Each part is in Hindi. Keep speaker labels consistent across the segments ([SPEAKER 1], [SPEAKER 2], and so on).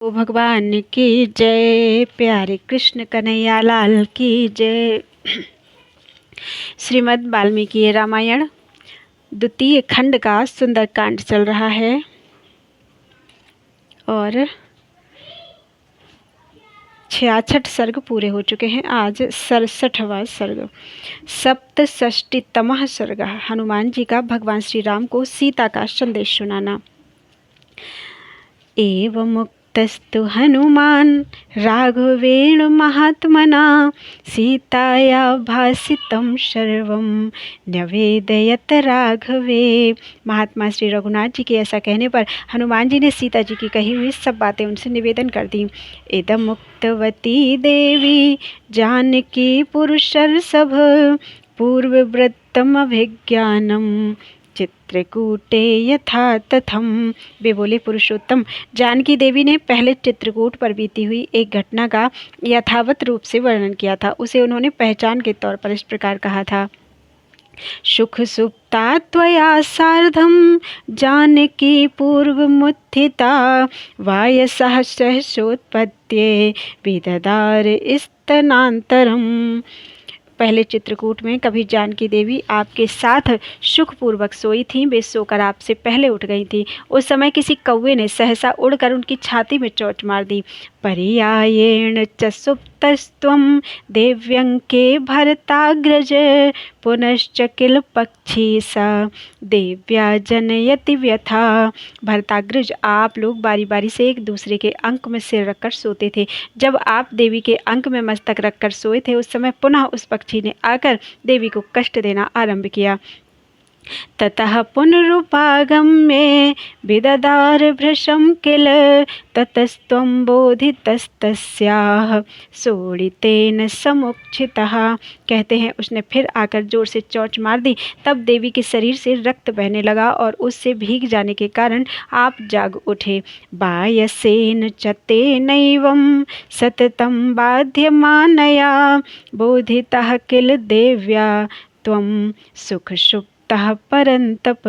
[SPEAKER 1] ओ भगवान की जय, प्यारे कृष्ण कन्हैया लाल की जय। श्रीमद् वाल्मीकि रामायण द्वितीय खंड का सुंदरकांड चल रहा है और 66 सर्ग पूरे हो चुके हैं। आज 67वां सर्ग, सप्तषष्टितमः सर्ग, हनुमान जी का भगवान श्री राम को सीता का संदेश सुनाना। एवं मुक्तस्तु हनुमान राघवेण महात्मना सीताया भासितं सर्वं न्यवेदयत राघवे। महात्मा श्री रघुनाथ जी के ऐसा कहने पर हनुमान जी ने सीता जी की कही हुई सब बातें उनसे निवेदन कर दी। इदं मुक्तवती देवी जानकी पुरुषर्षभ पूर्ववृत्तम अभिज्ञानम चित्रकूटे यथा तथम। वे बोले, पुरुषोत्तम, जानकी देवी ने पहले चित्रकूट पर बीती हुई एक घटना का यथावत रूप से वर्णन किया था। उसे उन्होंने पहचान के तौर पर इस प्रकार कहा था। सुख सुप्ता त्वया सार्धं जानकी पूर्वमुत्थिता वायसः सहसोत्पत्ये विदधार स्तनान्तरम्। पहले चित्रकूट में कभी जानकी देवी आपके साथ सुखपूर्वक सोई थीं। वे सोकर आपसे पहले उठ गई थीं। उस समय किसी कौवे ने सहसा उड़कर उनकी छाती में चोट मार दी। पर्यायेण च सुप्तस्त्वं देव्यंके भरताग्रज पुनश्च किल पक्षी सा देव्या जनयति व्यथा। भरताग्रज, आप लोग बारी बारी से एक दूसरे के अंक में सिर रखकर सोते थे। जब आप देवी के अंक में मस्तक रखकर सोए थे, उस समय पुनः उस पक्षी ने आकर देवी को कष्ट देना आरंभ किया। ततः पुनरुपागम्ये विदधार भृशं किल ततस्त्वं बोधितस्तस्याः शोणितेन समुक्षितः। कहते हैं उसने फिर आकर जोर से चोंच मार दी। तब देवी के शरीर से रक्त बहने लगा और उससे भीग जाने के कारण आप जाग उठे। बायसेन च तेनैवं सततं बाध्यमानया बोधितः किल देव्या त्वं सुख परंतप।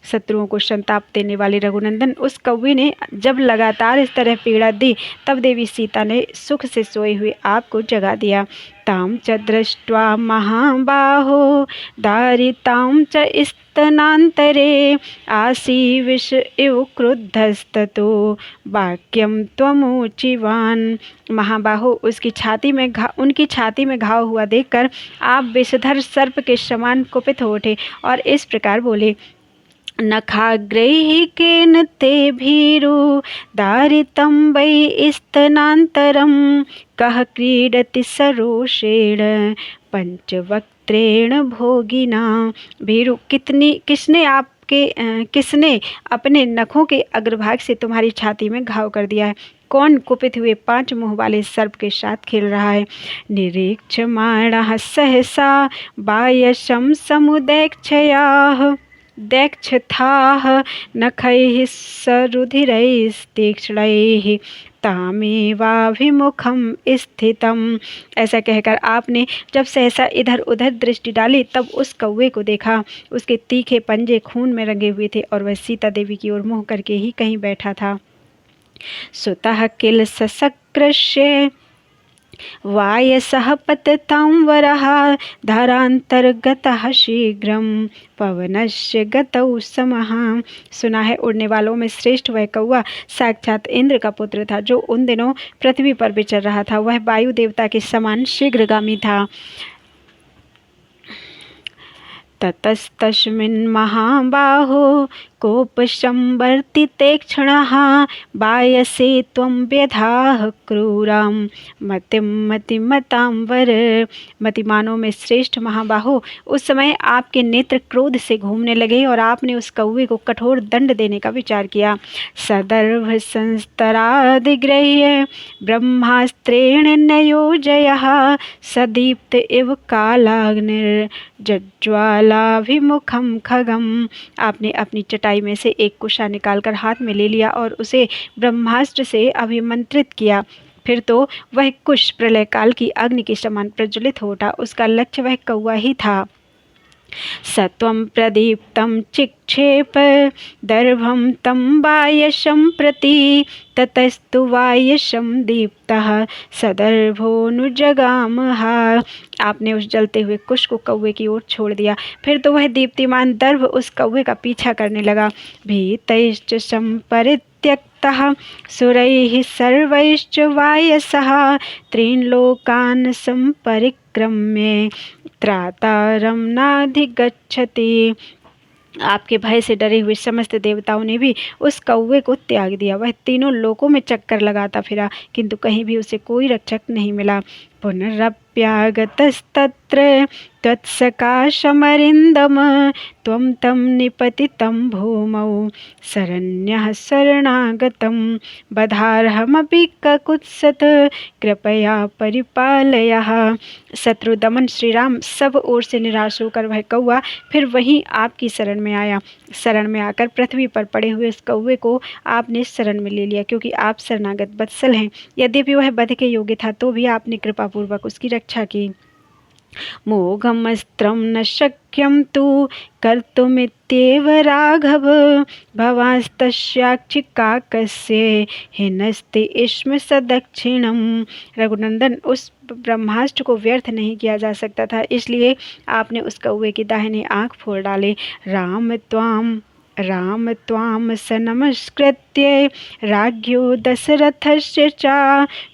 [SPEAKER 1] शत्रुओं को संताप देने वाले रघुनंदन, उस कौवे ने जब लगातार इस तरह पीड़ा दी, तब देवी सीता ने सुख से सोए हुए आपको जगा दिया। ताम च दृष्ट्वा महाबाहो दारितां च स्तनान्तरे आसीविष इव क्रुद्धस्ततो वाक्यं त्वमुचिवान्। महाबाहो, उनकी छाती में घाव हुआ देखकर आप विषधर सर्प के समान कुपित हो उठे और इस प्रकार बोले। नखाग्रैः केन ते भीरु दारितं वै स्तनान्तरं कः क्रीडति सरोषेण पंचवक्त्रेण भोगिना। भीरु, किसने अपने नखों के अग्रभाग से तुम्हारी छाती में घाव कर दिया है? कौन कुपित हुए 5 मुंह वाले सर्प के साथ खेल रहा है? निरीक्षमाणः सहसा वायसं समुदैक्षयाः दैक्षथाः नखैः सरुधिरैस्तीक्ष्णैः तामेवाभिमुखं स्थितम्। ऐसा कहकर आपने जब सहसा इधर उधर दृष्टि डाली, तब उस कौवे को देखा। उसके तीखे पंजे खून में रंगे हुए थे और वह सीता देवी की ओर मुँह करके ही कहीं बैठा था। सुतः किल ससकृष्य वायसः पततां वरः धरान्तर्गतः शीघ्रं पवनस्य गतौ समः। सुना है उड़ने वालों में श्रेष्ठ वह कौवा साक्षात इंद्र का पुत्र था, जो उन दिनों पृथ्वी पर विचर रहा था। वह वायु देवता के समान शीघ्रगामी था। ततस्तस्मिन् महाबाहो कोपसंवर्तिते क्षणः वायसे त्वं व्यधाः क्रूरां मतिमतां वर। मतिमानों में श्रेष्ठ महाबाहो, उस समय आपके नेत्र क्रोध से घूमने लगे और आपने उस कौवे को कठोर दंड देने का विचार किया। सदर्भ संस्तरादिग्रह्य ब्रह्मास्त्रेण नयोजयः सदीप्त इव कालाग्निर्ज्ज्वालाभिमुखं खगम्। आपने अपनी चटाई में से एक कुशा निकालकर हाथ में ले लिया और उसे ब्रह्मास्त्र से अभिमंत्रित किया। फिर तो वह कुश प्रलय काल की अग्नि के समान प्रज्वलित हो उठा। उसका लक्ष्य वह कौवा ही था। सत्वं प्रदीप्तं चिक्षेप दर्भं तं वायशं प्रति ततस्तु वायशं दीप्तः सदर्भोऽनुजगामः। आपने उस जलते हुए कुश को कौवे की ओर छोड़ दिया। फिर तो वह दीप्तिमान दर्भ उस कौवे का पीछा करने लगा। भीतैश्च संपरित्यक्तः सुरैः सर्वैश्च वायसः त्रीन् लोकान् संपरिक्रम्य त्रातारं नाधिगच्छति। आपके भय से डरे हुए समस्त देवताओं ने भी उस कौवे को त्याग दिया। वह तीनों लोकों में चक्कर लगाता फिरा, किंतु कहीं भी उसे कोई रक्षक नहीं मिला। पुनरप्यागतस्तत्र त्वत्सकाशमरिन्दम त्वं तं निपतितं भूमौ शरण्यः शरणागतं बधार्हमपि ककुत्सत कृपया परिपालयः। शत्रु दमन श्री राम सब ओर से निराश होकर वह कौवा फिर वहीं आपकी शरण में आया। शरण में आकर पृथ्वी पर पड़े हुए उस कौवे को आपने शरण में ले लिया, क्योंकि आप शरणागत वत्सल हैं। यद्यपि वह वध के योग्य था तो भी आपने कृपापूर्वक उसकी रक्षा की। मोघमस्त्रं न शक्यं तु कर्तुमित्येव राघव भवास्तस्याक्षिकाकस्य हिनस्ति इष्म सदक्षिणम्। रघुनंदन, उस ब्रह्मास्त्र को व्यर्थ नहीं किया जा सकता था, इसलिए आपने उस कौवे की दाहिनी आंख फोड़ डाले। राम त्वां स नमस्कृत्य राज्ञो दशरथस्य च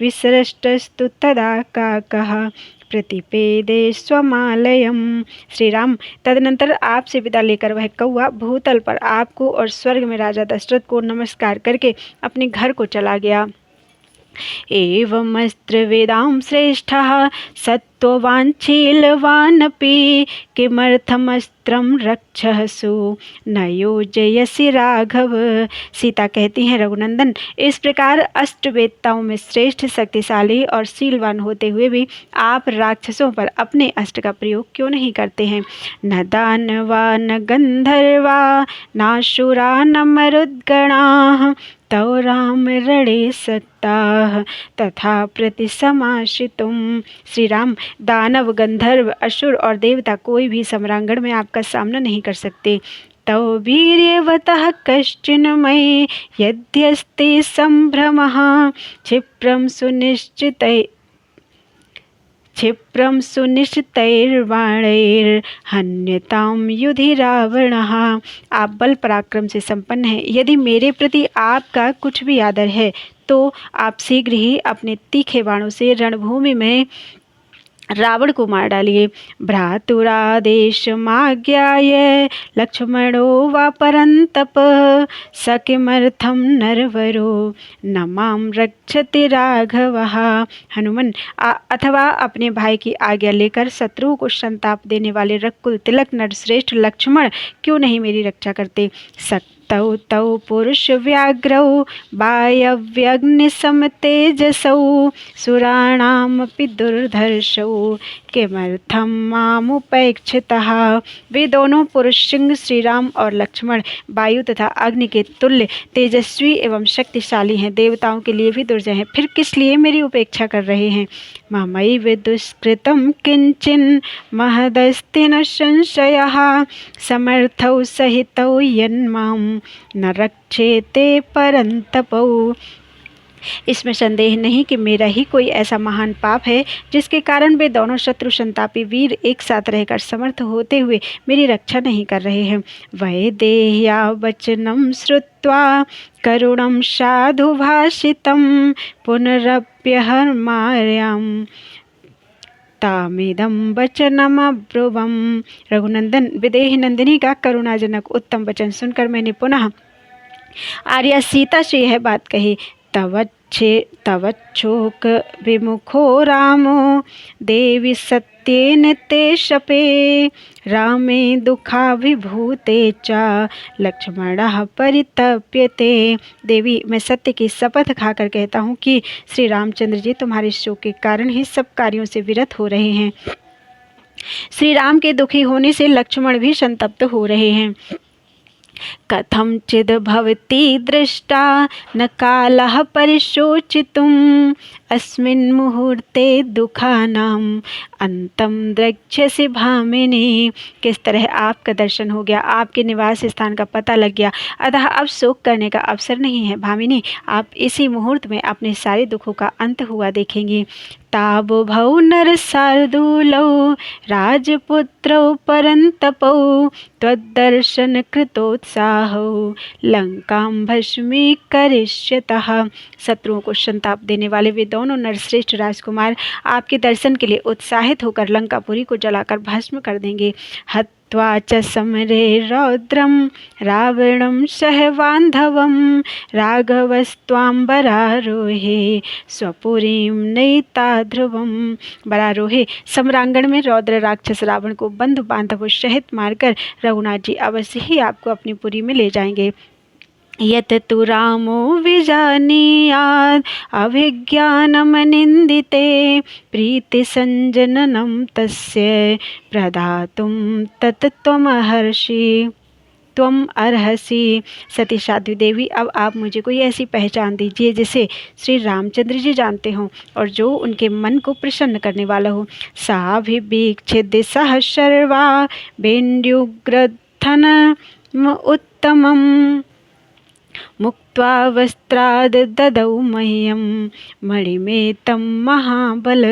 [SPEAKER 1] विसृष्टस्तु तदा काकः प्रतिपेदे स्वमालयम। श्री राम तदनंतर आपसे विदा लेकर वह कौवा भूतल पर आपको और स्वर्ग में राजा दशरथ को नमस्कार करके अपने घर को चला गया। एवमस्त्रवेदां श्रेष्ठः सत्त्ववाञ्छीलवानपि किमर्थमस्त्रं रक्षसु न योजयसि राघव। सीता कहती हैं, रघुनंदन, इस प्रकार अष्टवेत्ताओं में श्रेष्ठ, शक्तिशाली और शीलवान होते हुए भी आप राक्षसों पर अपने अस्त्र का प्रयोग क्यों नहीं करते हैं। न दानवा न गंधर्वा नासुरा न मरुद्गणाः तौ राम रणे सक्ताः तथा प्रतिसमाशितुम। श्री राम, दानव, गंधर्व, असुर और देवता कोई भी सम्रांगण में आपका सामना नहीं कर सकते। तौ वीर्यवतः कश्चिन मयि यद्यस्ति संभ्रमः क्षिप्रं सुनिश्चितैर्वाणैर्हन्यतां युधि रावणः। आप बल पराक्रम से संपन्न हैं। यदि मेरे प्रति आपका कुछ भी आदर है तो आप शीघ्र ही अपने तीखे बाणों से रणभूमि में रावण को मार डालिए। भ्रातुरादेशमाज्ञाय लक्ष्मणो वा परन्तप स किमर्थं नरवरो न मां रक्षति राघवः। हनुमान, अथवा अपने भाई की आज्ञा लेकर शत्रुओं को संताप देने वाले रघुकुल तिलक नरश्रेष्ठ लक्ष्मण क्यों नहीं मेरी रक्षा करते। तौ तौ पुरुष व्याघ्रौ वायव्यग्निसमतेजसौ सुराणामपि दुर्धर्षौ किमर्थं मामुपेक्षितः। वे दोनों पुरुष सिंह श्री राम और लक्ष्मण वायु तथा अग्नि के तुल्य तेजस्वी एवं शक्तिशाली हैं, देवताओं के लिए भी दुर्जय हैं, फिर किस लिए मेरी उपेक्षा कर रहे हैं। ममैव दुष्कृतं किंचिन महदस्ति न संशयः समर्थौ सहितौ यन्मां न रक्षेते परन्तपौ। इसमें संदेह नहीं कि मेरा ही कोई ऐसा महान पाप है जिसके कारण वे दोनों शत्रु संतापी वीर एक साथ रहकर समर्थ होते हुए मेरी रक्षा नहीं कर रहे हैं। वैदेह्या वचनं श्रुत्वा करुणं साधु भाषितं पुनरप्यहर्मार्यां तामिदं वचनमब्रुवम्। रघुनंदन, विदेह नंदिनी का करुणाजनक उत्तम वचन सुनकर मैंने पुनः आर्या सीता से यह बात कही। तवच्छोक विमुखो रामो देवी सत्येन ते शपे रामे दुःखाभिभूते च लक्ष्मणः परितप्यते। देवी, मैं सत्य की शपथ खाकर कहता हूँ कि श्री रामचंद्र जी तुम्हारे शोक के कारण ही सब कार्यों से विरत हो रहे हैं। श्री राम के दुखी होने से लक्ष्मण भी संतप्त हो रहे हैं। कथंचिद् भवति दृष्टा न कालः परिशोचितुम् अस्मिन् मुहूर्ते दुखानां अंतम द्रक्ष्यसि भामिनी। किस तरह आपका दर्शन हो गया, आपके निवास स्थान का पता लग गया, अतः अब शोक करने का अवसर नहीं है भामिनी। आप इसी मुहूर्त में अपने सारे दुखों का अंत हुआ देखेंगी। ताबुभौ नर शार्दूलौ राजपुत्रौ परन्तपौ त्वद्दर्शन कृतोत्साहौ लंकां भस्मीकरिष्यतः। शत्रुओं को संताप देने वाले वे दोनों नरश्रेष्ठ राजकुमार आपके दर्शन के लिए उत्साहित होकर लंकापुरी को जलाकर भस्म कर देंगे। हत्वा च समरे रौद्रम रावणं सहबान्धवं राघवस्त्वां बरारोहे स्वपुरीं नयिता ध्रुवम। बरारोहे समरांगण में रौद्र राक्षस रावण को बंधु बांधवों सहित मारकर रघुनाथ जी अवश्य ही आपको अपनी पुरी में ले जाएंगे। यत तु रामो विजानीयात् अभिज्ञानमनिन्दिते प्रीतिसञ्जननं तस्य प्रदातुं तत् त्वम अर्हसि। सती साध्वी देवी, अब आप मुझे कोई ऐसी पहचान दीजिए जिसे श्री रामचंद्र जी जानते हों और जो उनके मन को प्रसन्न करने वाला हो। साभिवीक्षित सह सर्वा बेन्द्युग्रथन उत्तमम् मुक्त्वा वस्त्राद ददौ मह्यं मणिमेतं महाबल।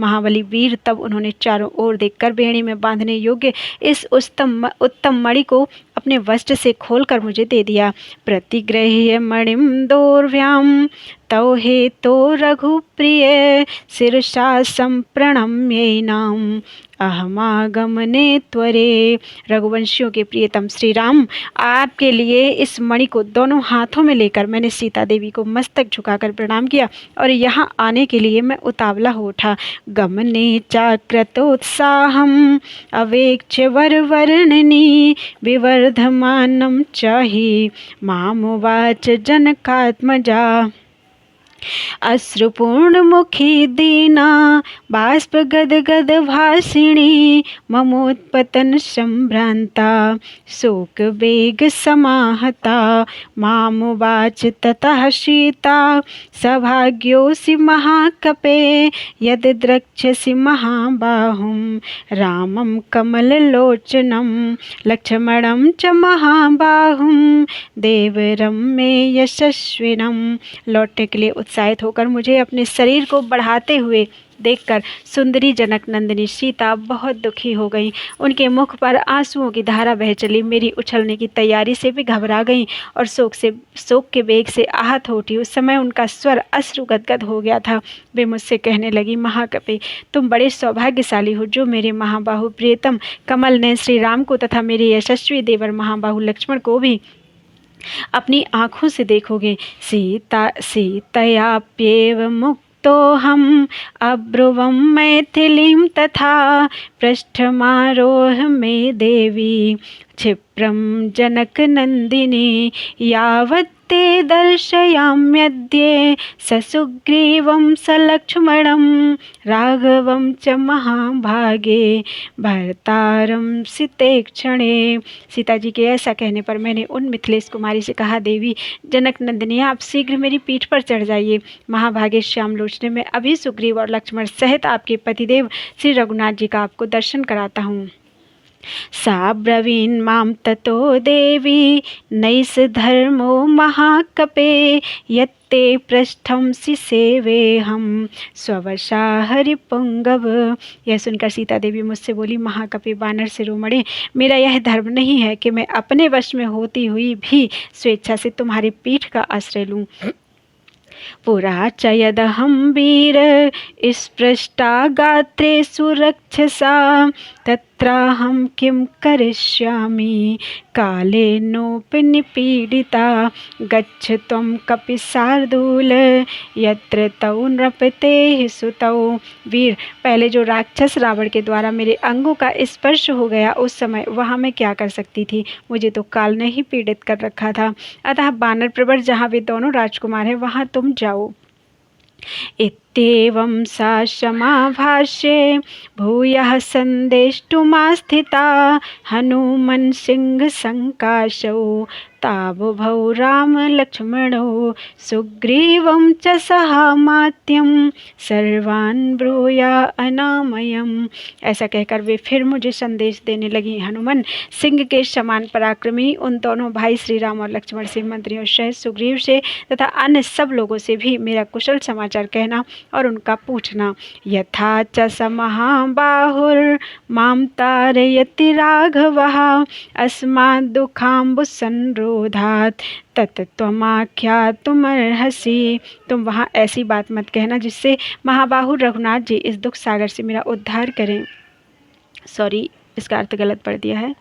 [SPEAKER 1] महाबली वीर तब उन्होंने चारों ओर देखकर बेड़ी में बांधने योग्य इस उत्तम मणि को अपने वस्त्र से खोलकर मुझे दे दिया। प्रतिगृह्य मणिम दोर्व्याम तौ हेतो रघुप्रिय शिरसा संप्रणम्येनाम अहमागमने त्वरे। रघुवंशियों के प्रियतम श्री राम, आपके लिए इस मणि को दोनों हाथों में लेकर मैंने सीता देवी को मस्तक झुकाकर प्रणाम किया और यहाँ आने के लिए मैं उतावला हो उठा। गमने चाक्रतोत्साहम अवेक्ष्य वरवर्णिनी विवर्धमानं चाहि मामुवाच जनकात्मजा। अश्रुपूर्णमुखी दीना बाष्प गदगद भाषिणी ममोत्पतन संभ्रांता शोक वेग समाहता मामुवाच ततः सीता सभाग्योऽसि महाकपे यद द्रक्ष्यसि महाबाहुं रामं कमललोचनं लक्ष्मणं च महाबाहुं देवरं मे यशस्विनं। लौटने के लिए उत्साहित होकर मुझे अपने शरीर को बढ़ाते हुए देखकर सुंदरी जनक नंदिनी सीता बहुत दुखी हो गई। उनके मुख पर आंसुओं की धारा बह चली। मेरी उछलने की तैयारी से भी घबरा गईं और शोक के वेग से आहत हो उठी। उस समय उनका स्वर अश्रु गदगद हो गया था। वे मुझसे कहने लगी, महाकपि, तुम बड़े सौभाग्यशाली हो जो मेरे महाबाहु प्रियतम कमल ने श्री राम को तथा मेरे यशस्वी देवर महाबाहु लक्ष्मण को भी अपनी आँखों से देखोगे। सीतयाप्येव मुक्तोऽहम् अब्रुवं मैथिलीं तथा पृष्ठमारोह मे देवी क्षिप्रं जनकनन्दिनी यावत् ते दर्शयाम्यद्ये ससुग्रीवं सलक्ष्मणं राघवं च महाभागे भर्तारं सिते क्षणे। सीता जी के ऐसा कहने पर मैंने उन मिथिलेश कुमारी से कहा, देवी जनक नंदिनी, आप शीघ्र मेरी पीठ पर चढ़ जाइए। महाभागे श्याम लोचने में अभी सुग्रीव और लक्ष्मण सहित आपके पतिदेव श्री रघुनाथ जी का आपको दर्शन कराता हूँ। सा ब्रवीन् मां ततो देवी नैष धर्मो महाकपे यत्ते पृष्ठंसि सेवेहं स्ववशा हरिपुंगव। यह सुनकर सीता देवी मुझसे बोली, महाकपि वानर शिरोमणि, मेरा यह धर्म नहीं है कि मैं अपने वश में होती हुई भी स्वेच्छा से तुम्हारी पीठ का आश्रय लूं। पुरा च यदहं वीर स्पृष्टा गात्रे सुरक्षसा तत्राहं किं करिष्यामि कालेनोपनिपीडिता। गच्छ त्वं कपि शार्दूल यत्र तौ नृपतेः सुतौ। वीर, पहले जो राक्षस रावण के द्वारा मेरे अंगों का स्पर्श हो गया उस समय वहाँ मैं क्या कर सकती थी? मुझे तो काल ने ही पीड़ित कर रखा था। अतः बानर प्रवर जहाँ वे दोनों राजकुमार हैं वहाँ तुम जाओ। इत्येवं सा समाभाष्ये भूयः संदेष्टुमास्थिता हनुमन् सिंह संकाशौ तावुभौ राम लक्ष्मणौ सुग्रीवं च सहामात्यं सर्वान् ब्रूया अनामयम्। ऐसा कहकर वे फिर मुझे संदेश देने लगी। हनुमान सिंह के समान पराक्रमी उन दोनों भाई श्री राम और लक्ष्मण से, मंत्रियों से, सुग्रीव से तथा अन्य सब लोगों से भी मेरा कुशल समाचार कहना और उनका पूछना। यथा च स महाबाहुर माम तारयति राघवः अस्माद् दुःखाम्बुः संरोधात् तत्त्वमाख्यातुमर्हसि। तुम वहाँ ऐसी बात मत कहना जिससे महाबाहु रघुनाथ जी इस दुख सागर से मेरा उद्धार करें। सॉरी, इसका अर्थ गलत पढ़ दिया है।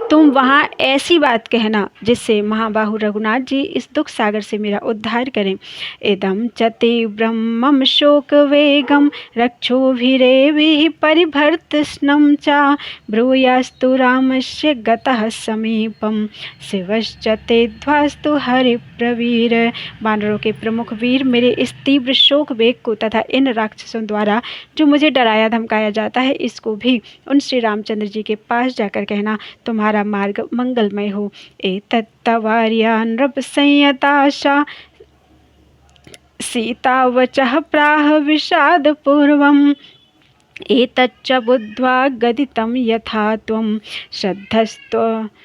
[SPEAKER 1] तुम वहाँ ऐसी बात कहना जिससे महाबाहु रघुनाथ जी इस दुख सागर से मेरा उद्धार करें। इदं च तीव्रं मम शोक वेगं रक्षोभिरेभिः परिभर्तस्नं च ब्रूयास्तु रामस्य गतः समीपं शिवश्च ते ध्वास्तु हरिप्रवीर। वानरों के प्रमुख वीर, मेरे इस तीव्र शोक वेग को तथा इन राक्षसों द्वारा जो मुझे डराया धमकाया जाता है, इसको भी उन श्री रामचंद्र जी के पास जाकर कहना, तुम्हारा मार्ग मंगलमय हो। एतत्तवार्या नृपसंयताशा सीता वचः प्राह विषादपूर्वम् एतच्च बुद्ध्वा गदितं यथा त्वं श्रद्धस्व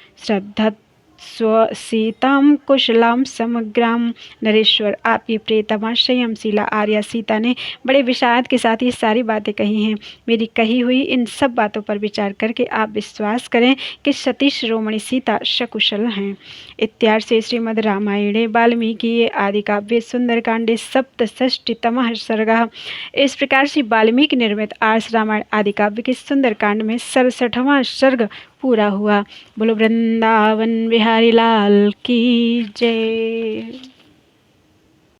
[SPEAKER 1] सीतां कुशलां समग्राम। नरेश्वर, आपकी प्रियतमा संयमशीला आर्या सीता ने बड़े विषाद के साथ ये सारी बातें कही हैं। मेरी कही हुई इन सब बातों पर विचार करके आप विश्वास करें कि सती शिरोमणि सीता सकुशल हैं। इत्यार्षे श्रीमद् रामायणे वाल्मीकि आदि काव्ये सुंदरकांडे सप्तषष्टितमः सर्गः। इस प्रकार से वाल्मीकि निर्मित आर्ष रामायण आदि काव्य के सुंदरकांड में 67वां सर्ग पूरा हुआ। बोलो वृंदावन बिहारी लाल की जय।